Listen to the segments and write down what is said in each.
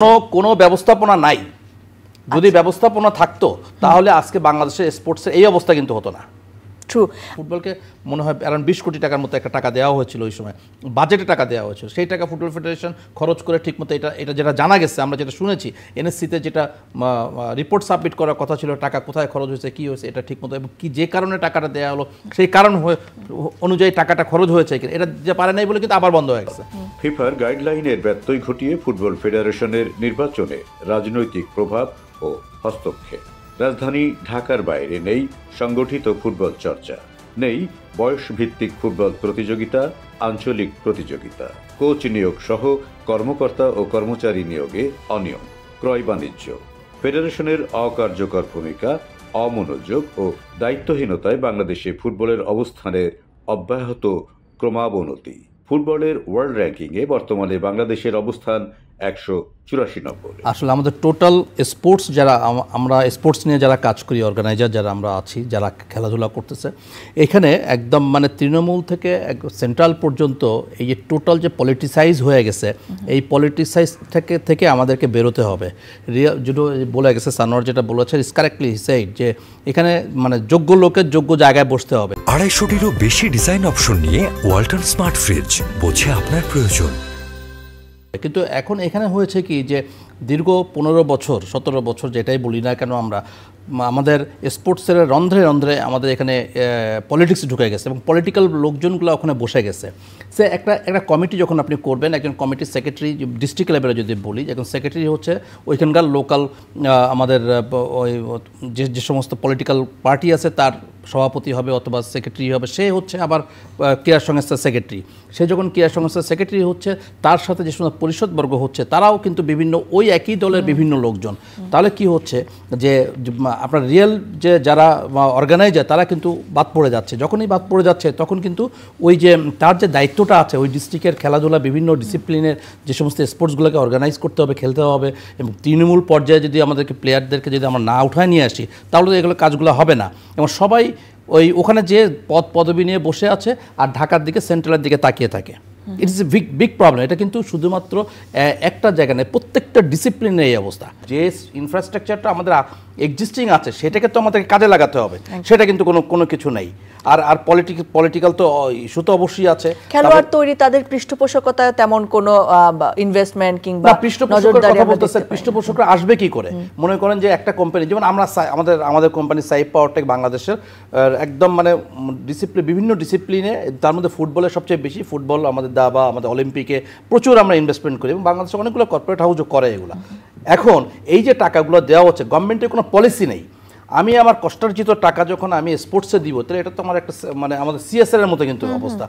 কোনো ব্যবস্থাপনা নাই। যদি ব্যবস্থাপনা থাকতো তাহলে আজকে বাংলাদেশের স্পোর্টসের এই অবস্থা কিন্তু হতো না। ট্রু। ফুটবলকে মনে হয় অ্যারাউন্ড 20 কোটি টাকার মতো একটা টাকা দেওয়া হয়েছিল ওই সময়, বাজেটে টাকা দেওয়া হয়েছিল। সেই টাকা ফুটবল ফেডারেশন খরচ করে ঠিকমতো এটা যেটা জানা গেছে, আমরা যেটা শুনেছি এনএসসিতে যেটা রিপোর্ট সাবমিট করার কথা ছিল, টাকা কোথায় খরচ হয়েছে, কী হয়েছে, এটা ঠিকমতো এবং কি যে কারণে টাকাটা দেওয়া হলো সেই কারণ অনুযায়ী টাকাটা খরচ হয়েছে, এটা যে পারে নাই বলে কিন্তু আবার বন্ধ হয়ে গেছে। ফিফার গাইডলাইনের ব্যত্যয় ঘটিয়ে ফুটবল ফেডারেশনের নির্বাচনে রাজনৈতিক প্রভাব ও হস্তক্ষেপ। রাজধানী ঢাকার বাইরে নেই সংগঠিত ফুটবল চর্চা, নেই বয়সভিত্তিক ফুটবল প্রতিযোগিতা, আঞ্চলিক প্রতিযোগিতা, কোচ নিয়োগ সহ কর্মকর্তা ও কর্মচারী নিয়োগে অনিয়ম, ক্রয় বাণিজ্য। ফেডারেশনের অকার্যকর ভূমিকা, অমনোযোগ ও দায়িত্বহীনতায় বাংলাদেশে ফুটবলের অবস্থানের অব্যাহত ক্রমাবনতি। ফুটবলের ওয়ার্ল্ড র্যাঙ্কিংয়ে বর্তমানে বাংলাদেশের অবস্থান 184 নম্বরে। আসলে আমাদের টোটাল স্পোর্টস যারা আমরা স্পোর্টস নিয়ে যারা কাজ করি, অর্গানাইজার যারা আমরা আছি, যারা খেলাধুলা করতেছে, এখানে একদম মানে তৃণমূল থেকে সেন্ট্রাল পর্যন্ত এই যে টোটাল যে পলিটিসাইজ হয়ে গেছে, এই পলিটিসাইজ থেকে আমাদেরকে বেরোতে হবে। যেটা বলে গেছে সানোয়ার, যেটা বলেছে ইজ কারেক্টলি সেইড, যে এখানে মানে যোগ্য লোকের যোগ্য জায়গায় বসতে হবে। 250-টিরও বেশি ডিজাইন অপশন নিয়ে ওয়ালটন স্মার্ট ফ্রিজ, বোঝে আপনার প্রয়োজন। কিন্তু এখন এখানে হয়েছে কি যে দীর্ঘ 15 বছর 17 বছর যেটাই বলি না কেন, আমরা আমাদের স্পোর্টসের রন্ধ্রে রন্ধ্রে আমাদের এখানে পলিটিক্স ঢুকে গেছে এবং পলিটিক্যাল লোকজনগুলো ওখানে বসে গেছে। সে একটা কমিটি যখন আপনি করবেন, একজন কমিটির সেক্রেটারি, ডিস্ট্রিক্ট লেভেলে যদি বলি, একজন সেক্রেটারি হচ্ছে ওইখানকার লোকাল আমাদের ওই যে সমস্ত পলিটিক্যাল পার্টি আছে তার সভাপতি হবে অথবা সেক্রেটারি হবে, সে হচ্ছে আবার ক্রীড়া সংস্থার সেক্রেটারি। সে যখন ক্রীড়া সংস্থার সেক্রেটারি হচ্ছে, তার সাথে যে সমস্ত পরিষদবর্গ হচ্ছে তারাও কিন্তু বিভিন্ন ওই একই দলের বিভিন্ন লোকজন। তাহলে কি হচ্ছে যে আপনার রিয়েল যে যারা অর্গানাইজার তারা কিন্তু বাদ পড়ে যাচ্ছে। যখনই বাদ পড়ে যাচ্ছে তখন কিন্তু ওই যে তার যে দায়িত্বটা আছে ওই ডিস্ট্রিক্টের খেলাধুলা বিভিন্ন ডিসিপ্লিনের যে সমস্ত স্পোর্টসগুলোকে অর্গানাইজ করতে হবে, খেলতে হবে, এবং তৃণমূল পর্যায়ে যদি আমাদেরকে প্লেয়ারদেরকে যদি আমরা না উঠায় নিয়ে আসি তাহলে এগুলো কাজগুলো হবে না। এবং সবাই ওখানে যে পদবি নিয়ে বসে আছে আর ঢাকার দিকে সেন্ট্রালের দিকে তাকিয়ে থাকে। It is a big problem. এটা কিন্তু শুধুমাত্র একটা জায়গা নেই, প্রত্যেকটা ডিসিপ্লিনের এই অবস্থা। যে ইনফ্রাস্ট্রাকচারটা আমাদের এক্সিস্টিং আছে সেটাকে তো আমাদেরকে কাজে লাগাতে হবে, সেটা কিন্তু কোনো কিছু নেই। আর পলিটিক্যাল তো ইস্যু তো অবশ্যই আছে। খেলোয়াড় তৈরি, তাদের পৃষ্ঠপোষকতায় তেমন কোনো ইনভেস্টমেন্ট কিংবা পৃষ্ঠপোষকরা আসবে কি করে? মনে করেন যে একটা কোম্পানি, যেমন আমরা আমাদের কোম্পানি সাইপ পাওয়ারটেক বাংলাদেশের একদম মানে বিভিন্ন ডিসিপ্লিনে, তার মধ্যে ফুটবলের সবচেয়ে বেশি। ফুটবল আমাদের দাবা, আমাদের অলিম্পিকে প্রচুর আমরা ইনভেস্টমেন্ট করি এবং বাংলাদেশে অনেকগুলো কর্পোরেট হাউসও করে এগুলো। এখন এই যে টাকাগুলো দেওয়া হচ্ছে, গভর্নমেন্টের কোনো পলিসি নেই। আমি আমার কষ্টার্জিত টাকা যখন আমি স্পোর্টসে দিব, তাহলে এটা তো আমার একটা মানে আমাদের সিএসআর এর মতো কিন্তু অবস্থা।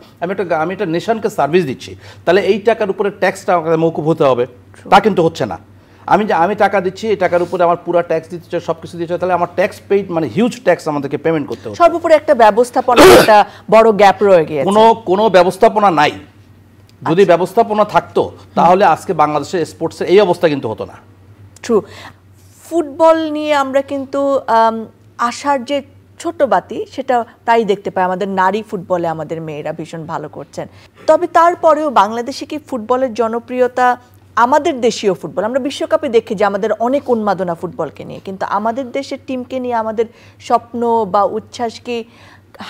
আমি একটা নেশনকে সার্ভিস দিচ্ছি, তাহলে এই টাকার উপরে ট্যাক্সটা আমাকে মৌকুফ হতে হবে, তা কিন্তু হচ্ছে না। আমি টাকা দিচ্ছি, এই টাকার উপরে আমার পুরো ট্যাক্স দিতে চাই, সব কিছু দিতে চাই, তাহলে আমার ট্যাক্স পেইড মানে হিউজ ট্যাক্স আমাদেরকে পেমেন্ট করতে হবে। সর্বোপরি একটা ব্যবস্থাপনা একটা বড় গ্যাপ রয়ে গিয়েছে। কোনো ব্যবস্থাপনা নাই। যদি ব্যবস্থাপনা থাকতো তাহলে আজকে বাংলাদেশের স্পোর্টসের এই অবস্থা কিন্তু হতো না। ট্রু। ফুটবল নিয়ে আমরা কিন্তু আশার যে ছোট বাতি সেটা প্রায় দেখতে পাই। আমাদের নারী ফুটবলে আমাদের মেয়েরা ভীষণ ভালো করছেন, তবে তারপরেও বাংলাদেশে কি ফুটবলের জনপ্রিয়তা, আমাদের দেশীয় ফুটবল, আমরা বিশ্বকাপে দেখি যে আমাদের অনেক উন্মাদনা ফুটবলকে নিয়ে, কিন্তু আমাদের দেশের টিমকে নিয়ে আমাদের স্বপ্ন বা উচ্ছ্বাস কি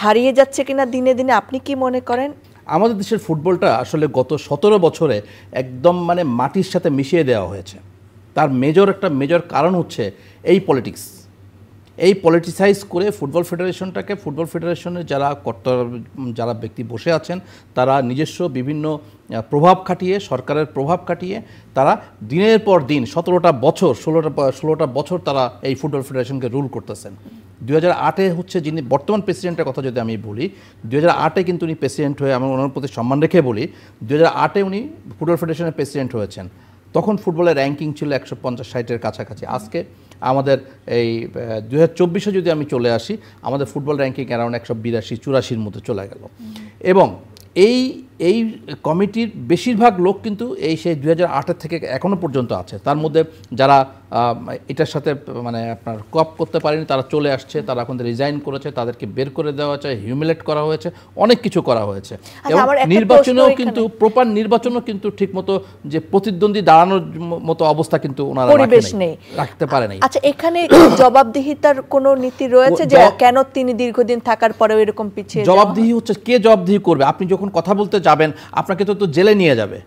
হারিয়ে যাচ্ছে কিনা দিনে দিনে? আপনি কি মনে করেন? আমাদের দেশের ফুটবলটা আসলে গত 17 বছরে একদম মানে মাটির সাথে মিশিয়ে দেওয়া হয়েছে। তার মেজর কারণ হচ্ছে এই পলিটিক্স। এই পলিটিসাইজ করে ফুটবল ফেডারেশনের যারা ব্যক্তি বসে আছেন, তারা নিজস্ব বিভিন্ন প্রভাব খাটিয়ে, সরকারের প্রভাব খাটিয়ে তারা দিনের পর দিন 16টা বছর তারা এই ফুটবল ফেডারেশনকে রুল করতেছেন। 2008-এ হচ্ছে যিনি বর্তমান প্রেসিডেন্টের কথা যদি আমি বলি, 2008-এ কিন্তু উনি প্রেসিডেন্ট হয়ে, আমি ওনার প্রতি সম্মান রেখে বলি, 2008-এ উনি ফুটবল ফেডারেশনের প্রেসিডেন্ট হয়েছেন। তখন ফুটবলের র্যাঙ্কিং ছিল 150-60-এর কাছাকাছি। আজকে আমাদের এই 2024-এ যদি আমি চলে আসি, আমাদের ফুটবল র্যাঙ্কিং অ্যারাউন্ড 182-84-র মধ্যে চলে গেল। এবং এই এই কমিটির বেশিরভাগ লোক কিন্তু এই সেই 2008 থেকে এখনো পর্যন্ত আছে। তার মধ্যে যারা এটার সাথে মানে আপনার কপ করতে পারেনি তারা চলে আসছে, তারা এখন রিজাইন করেছে, তাদেরকে বের করে দেওয়া হয়েছে, হিউমিলেট করা হয়েছে, অনেক কিছু করা হয়েছে। এবং নির্বাচনেও কিন্তু প্রপার নির্বাচনও কিন্তু ঠিকমতো যে প্রতিদ্বন্দ্বী দাঁড়ানোর মতো অবস্থা কিন্তু ওনারা রাখতে পারে নাই। আচ্ছা, এখানে জবাবদিহিতার কোনো নীতি রয়েছে যে কেন তিনি দীর্ঘদিন থাকার পরেও এরকম পিছিয়ে? জবাবদিহি হচ্ছে, কে জবাবদিহি করবে? আপনি যখন কথা বলতে যাবেন আপনাকে তো জেলে নিয়ে যাবে,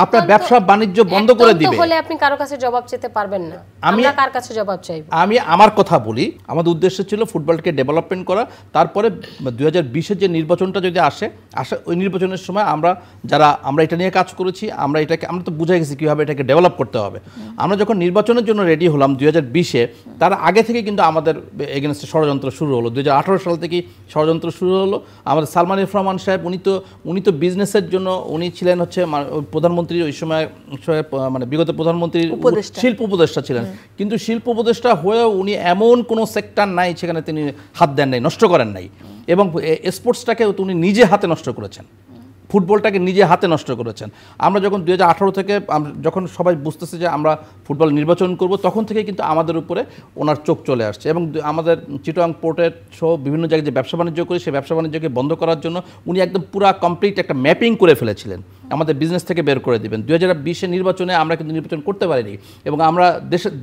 আপনার ব্যবসা বাণিজ্য বন্ধ করে দিবে, তাহলে আপনি কারো কাছে জবাব চেতে পারবেন না। আমরা কার কাছে জবাব চাইব? আমি আমার কথা বলি, আমাদের উদ্দেশ্য ছিল ফুটবলকে ডেভেলপমেন্ট করা। তারপরে 2020-এর যে নির্বাচনটা যদি আসে ওই নির্বাচনের সময় আমরা এটা নিয়ে কাজ করেছি, আমরা তো বুঝে গেছি কীভাবে এটাকে ডেভেলপ করতে হবে। আমরা যখন নির্বাচনের জন্য রেডি হলাম 2020-এ, তার আগে থেকে কিন্তু আমাদের এগেনস্টে ষড়যন্ত্র শুরু হলো। 2018 সাল থেকেই ষড়যন্ত্র শুরু হলো। আমাদের সালমান এফ রহমান সাহেব উনি তো বিজনেসের জন্য উনি ছিলেন হচ্ছে প্রধানমন্ত্রী ওই সময়, মানে বিগত প্রধানমন্ত্রীর শিল্প উপদেষ্টা ছিলেন, কিন্তু শিল্প উপদেষ্টা হয়েও উনি এমন কোনো সেক্টর নাই সেখানে তিনি হাত দেন নাই, নষ্ট করেন নাই। এবং স্পোর্টসটাকে উনি নিজে হাতে নষ্ট করেছেন, ফুটবলটাকে নিজে হাতে নষ্ট করেছেন। আমরা যখন 2018 থেকে যখন সবাই বুঝতেছে যে আমরা ফুটবল নির্বাচন করব, তখন থেকে কিন্তু আমাদের উপরে ওনার চোখ চলে আসছে। এবং আমাদের চিটাগাং পোর্টের সহ বিভিন্ন জায়গায় যে ব্যবসা বাণিজ্য করি, সেই ব্যবসা বাণিজ্যকে বন্ধ করার জন্য উনি একদম পুরা কমপ্লিট একটা ম্যাপিং করে ফেলেছিলেন, আমাদের বিজনেস থেকে বের করে দিবেন। 2020-এর নির্বাচনে আমরা কিন্তু নির্বাচন করতে পারিনি এবং আমরা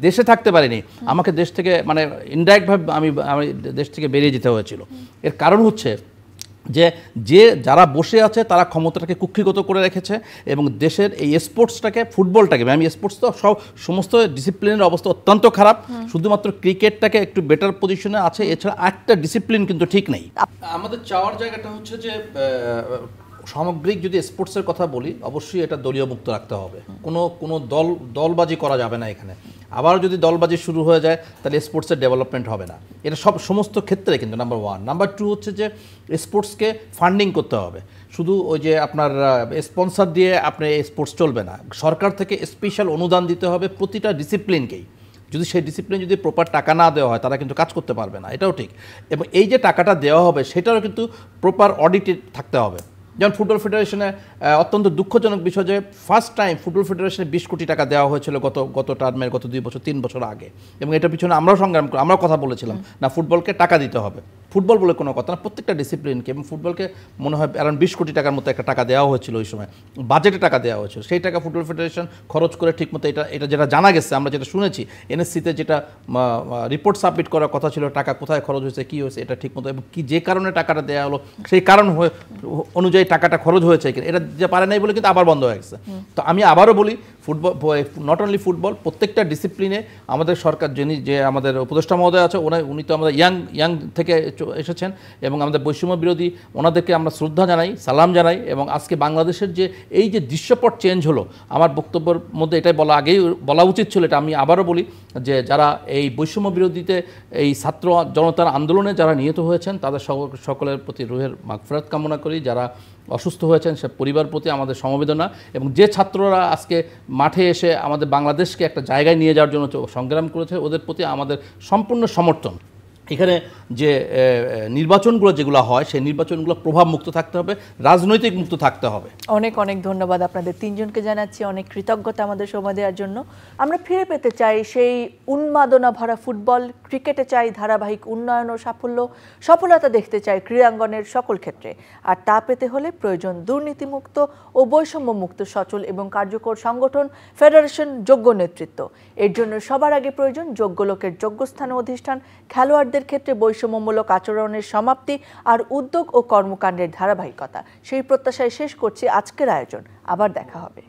দেশে থাকতে পারিনি। আমাকে দেশ থেকে মানে ইনডাইরেক্টভাবে আমি দেশ থেকে বেরিয়ে যেতে হয়েছিল। এর কারণ হচ্ছে যে যারা বসে আছে তারা ক্ষমতাটাকে কুক্ষিগত করে রেখেছে এবং দেশের এই স্পোর্টসটাকে, ফুটবলটাকে, আমি স্পোর্টস তো সমস্ত ডিসিপ্লিনের অবস্থা অত্যন্ত খারাপ, শুধুমাত্র ক্রিকেটটাকে একটু বেটার পজিশনে আছে, এছাড়া একটা ডিসিপ্লিন কিন্তু ঠিক নেই। আমাদের চাওয়ার জায়গাটা হচ্ছে যে সামগ্রিক যদি স্পোর্টসের কথা বলি, অবশ্যই এটা দলীয় মুক্ত রাখতে হবে। কোনো দলবাজি করা যাবে না এখানে। আবার যদি দলবাজি শুরু হয়ে যায় তাহলে স্পোর্টসের ডেভেলপমেন্ট হবে না। এটা সমস্ত ক্ষেত্রে কিন্তু নাম্বার 1। নাম্বার 2 হচ্ছে যে স্পোর্টসকে ফান্ডিং করতে হবে। শুধু ওই যে আপনার স্পন্সর দিয়ে আপনি স্পোর্টস চলবে না, সরকার থেকে স্পেশাল অনুদান দিতে হবে প্রতিটা ডিসিপ্লিনকেই। যদি সেই ডিসিপ্লিন যদি প্রপার টাকা না দেওয়া হয় তারা কিন্তু কাজ করতে পারবে না, এটাও ঠিক। এবং এই যে টাকাটা দেওয়া হবে সেটারও কিন্তু প্রপার অডিটেড থাকতে হবে। যেমন ফুটবল ফেডারেশনে অত্যন্ত দুঃখজনক বিষয় যে ফার্স্ট টাইম ফুটবল ফেডারেশনে 20 কোটি টাকা দেওয়া হয়েছিল গত টার্মের, গত 2 বছর 3 বছর আগে। এবং এটার পিছনে আমরাও কথা বলেছিলাম না, ফুটবলকে টাকা দিতে হবে। ফুটবল বলে কোনো কথা না, প্রত্যেকটা ডিসিপ্লিনকে। এবং ফুটবলকে মনে হয় অ্যারাউন্ড 20 কোটি টাকার মতো একটা টাকা দেওয়া হয়েছিল ওই সময়, বাজেটে টাকা দেওয়া হয়েছিল। সেই টাকা ফুটবল ফেডারেশন খরচ করে ঠিকমতো এটা যেটা জানা গেছে, আমরা যেটা শুনেছি এনএসসিতে যেটা রিপোর্ট সাবমিট করার কথা ছিল, টাকা কোথায় খরচ হয়েছে, কী হয়েছে, এটা ঠিকমতো এবং যে কারণে টাকাটা দেওয়া হলো সেই কারণ অনুযায়ী টাকাটা খরচ হয়েছে কিনা এটা যে পারে নাই বলে কিন্তু আবার বন্ধ হয়ে গেছে। তো আমি আবারও বলি, ফুটবল নট অনলি ফুটবল, প্রত্যেকটা ডিসিপ্লিনে আমাদের সরকার যে আমাদের উপদেষ্টা মহোদয় আছে উনি তো আমাদের ইয়াং থেকে এসেছেন এবং আমাদের বৈষম্য বিরোধী, ওনাদেরকে আমরা শ্রদ্ধা জানাই, সালাম জানাই। এবং আজকে বাংলাদেশের যে এই যে দৃশ্যপট চেঞ্জ হলো, আমার বক্তব্যের মধ্যে এটাই আগেই বলা উচিত ছিল, এটা আমি আবারও বলি যে যারা এই বৈষম্য বিরোধীতে এই ছাত্র জনতার আন্দোলনে যারা নিহত হয়েছেন তাদের সকলের প্রতি রুহের মাগফিরাত কামনা করি। যারা অসুস্থ হয়েছেন সে পরিবার প্রতি আমাদের সমবেদনা। এবং যে ছাত্ররা আজকে মাঠে এসে আমাদের বাংলাদেশকে একটা জায়গায় নিয়ে যাওয়ার জন্য সংগ্রাম করেছে, ওদের প্রতি আমাদের সম্পূর্ণ সমর্থন। এখানে যে নির্বাচনগুলো যেগুলো হয় সেই নির্বাচনগুলো প্রভাব মুক্ত থাকতে হবে, রাজনৈতিক মুক্ত থাকতে হবে। অনেক অনেক ধন্যবাদ আপনাদের তিনজনকে জানাচ্ছি, অনেক কৃতজ্ঞতা আমাদের সময় দেওয়ার জন্য। আমরা ফিরে পেতে চাই সেই উন্মাদনা ভরা ফুটবল, ক্রিকেটে চাই ধারাবাহিক উন্নয়ন ও সফলতা দেখতে চাই ক্রীড়াঙ্গনের সকল ক্ষেত্রে। আর তা পেতে হলে প্রয়োজন দুর্নীতিমুক্ত ও বৈষম্যমুক্ত সচল এবং কার্যকর সংগঠন, ফেডারেশন, যোগ্য নেতৃত্ব। এর জন্য সবার আগে প্রয়োজন যোগ্য লোকের যোগ্য স্থানে অধিষ্ঠান, খেলোয়াড়দের ক্ষেত্রে বৈষম্যমূলক আচরণের সমাপ্তি আর উদ্যোগ ও কর্মকাণ্ডের ধারাবাহিকতা। সেই প্রত্যাশায় শেষ করছি আজকের আয়োজন। আবার দেখা হবে।